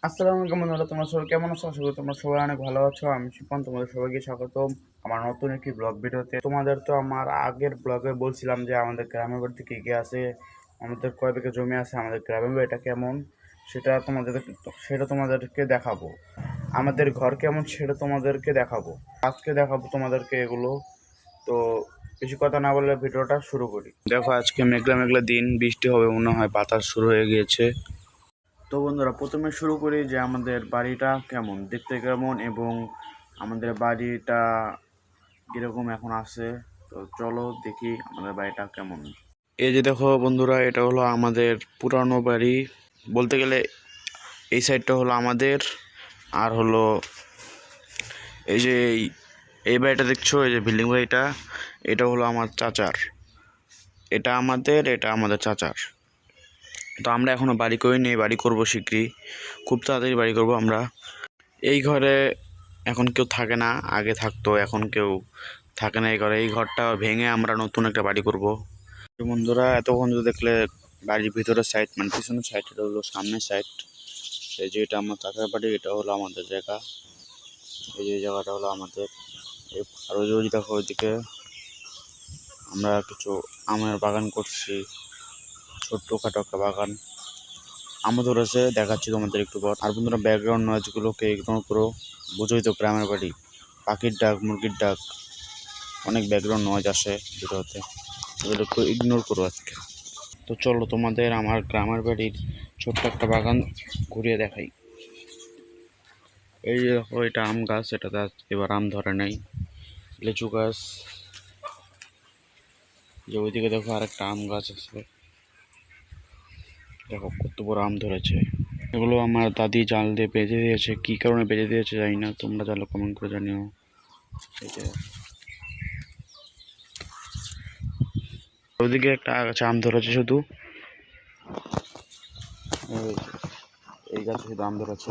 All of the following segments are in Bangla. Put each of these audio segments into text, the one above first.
আসসালামু আলাইকুম বন্ধুরা, তোমরা সবাই কেমন আছো? আশা করি তোমরা সবাই অনেক ভালো আছো। আমি শিপন, তোমাদের সবাইকে স্বাগতম আমার নতুন একটি ব্লগ ভিডিওতে। তোমাদের তো আমার আগের ব্লগে বলছিলাম যে আমাদের গ্রামের বাড়িতে কী কী আছে, আমাদের কয় বিঘা জমি আছে, আমাদের গ্রামের বাড়িটা কেমন সেটা তোমাদেরকে দেখাবো। আমাদের ঘর কেমন সেটা তোমাদেরকে দেখাবো। আজকে দেখাবো তোমাদেরকে এগুলো। তো বেশি কথা না বলে ভিডিওটা শুরু করি। দেখো, আজকে মেঘলা মেঘলা দিন, বৃষ্টি হবে মনে হয়, বাতাস শুরু হয়ে গিয়েছে। তো বন্ধুরা, প্রথমে শুরু করি যে আমাদের বাড়িটা কেমন, দেখতে কেমন, এবং আমাদের বাড়িটা কীরকম এখন আছে। তো চলো দেখি আমাদের বাড়িটা কেমন। এই যে দেখো বন্ধুরা, এটা হলো আমাদের পুরানো বাড়ি বলতে গেলে। এই সাইডটা হলো আমাদের, আর হলো এই যে এই বাড়িটা দেখছো, এই যে বিল্ডিং বাড়িটা, এটা হলো আমার চাচার। এটা আমাদের চাচার। তো আমরা এখনও বাড়ি করিনি, বাড়ি করবো শীঘ্রই, খুব তাড়াতাড়ি বাড়ি করব আমরা। এই ঘরে এখন কেউ থাকে না, আগে থাকতো, এখন কেউ থাকে না এই ঘরে। এই ঘরটা ভেঙে আমরা নতুন একটা বাড়ি করব। বন্ধুরা, এতক্ষণ তো দেখলে বাড়ির ভিতরের সাইড, মানে পিছনের সাইড, এটা হলো সামনের সাইড। এই যে এটা আমার চাচার বাড়ি, এটা হলো আমাদের জায়গা। এই যে জায়গাটা হলো আমাদের। আর ওই যে দেখো, ওইদিকে আমরা কিছু আমের বাগান করছি, ছোট্টখাটো একটা বাগান। আমও ধরেছে, দেখাচ্ছি তোমাদের একটু পর। আর বন্ধুরা, ব্যাকগ্রাউন্ড নয়েজগুলোকে ইগনোর করো, বুঝোই তো গ্রামের বাড়ি, পাখির ডাক, মুরগির ডাক, অনেক ব্যাকগ্রাউন্ড নয়েজ আসে ভিডিওতে, এগুলো একটু ইগনোর করো আজকে। তো চলো তোমাদের আমার গ্রামের বাড়ির ছোট্ট একটা বাগান ঘুরিয়ে দেখাই। এই যে দেখো, এটা আম গাছ, এটাতে এবার আম ধরে নাই। লিচু গাছ, যে ওইদিকে দেখো আরেকটা আম গাছ আছে, দেখো কত বড় আম ধরেছে। এগুলো আমার দাদি জাল দিয়ে বেঁধে দিয়েছে, কী কারণে বেঁধে দিয়েছে জানি না, তোমরা জানো কমেন্ট করে জানিও। এই যে ওইদিকে একটা গাছে আম ধরেছে শুধু, এই গাছে শুধু আম ধরেছে।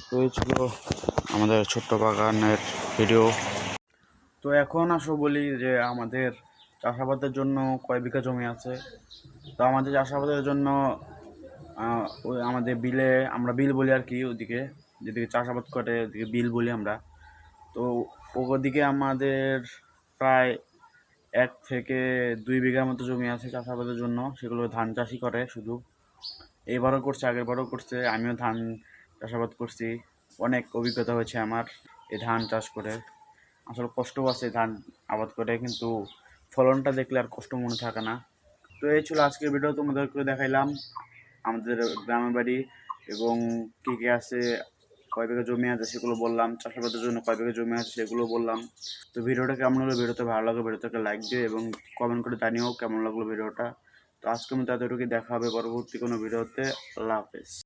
তো এই ছিল আমাদের ছোট্ট বাগানের ভিডিও। তো এখন আসো বলি যে আমাদের চাষাবাদের জন্য কয় বিঘা জমি আছে। তো আমাদের চাষাবাদের জন্য ওই আমাদের বিলে, আমরা বিল বলি আর কি, ওদিকে যেদিকে চাষাবাদ করে ওদিকে বিল বলি আমরা। তো ওদিকে আমাদের প্রায় 1 থেকে 2 বিঘার মতো জমি আছে চাষাবাদের জন্য, সেগুলো ধান চাষই করে শুধু। এবারও করছে, আগেরবারও করছে, আমিও ধান চাষাবাদ করছি, অনেক অভিজ্ঞতা হয়েছে আমার এই ধান চাষ করে। আসলে কষ্টও আছে ধান আবাদ করে, কিন্তু ফলনটা দেখলে আর কষ্ট মনে থাকে না। তো এই ছিল আজকের ভিডিও, তোমাদেরকে দেখাইলাম আমাদের গ্রামের বাড়ি, এবং কী কী আছে, কয় বিঘা জমি আছে সেগুলো বললাম, চাষাবাদের জন্য কয় বিঘা জমি আছে সেগুলো বললাম। তো ভিডিওটা কেমন হলো, ভিডিওতে ভালো লাগলো ভিডিওটাকে লাইক দিও এবং কমেন্ট করে জানিও কেমন লাগলো ভিডিওটা। তো আজকের মতো এতটুকুই, দেখা হবে পরবর্তী কোনো ভিডিওতে। আল্লাহ হাফেজ।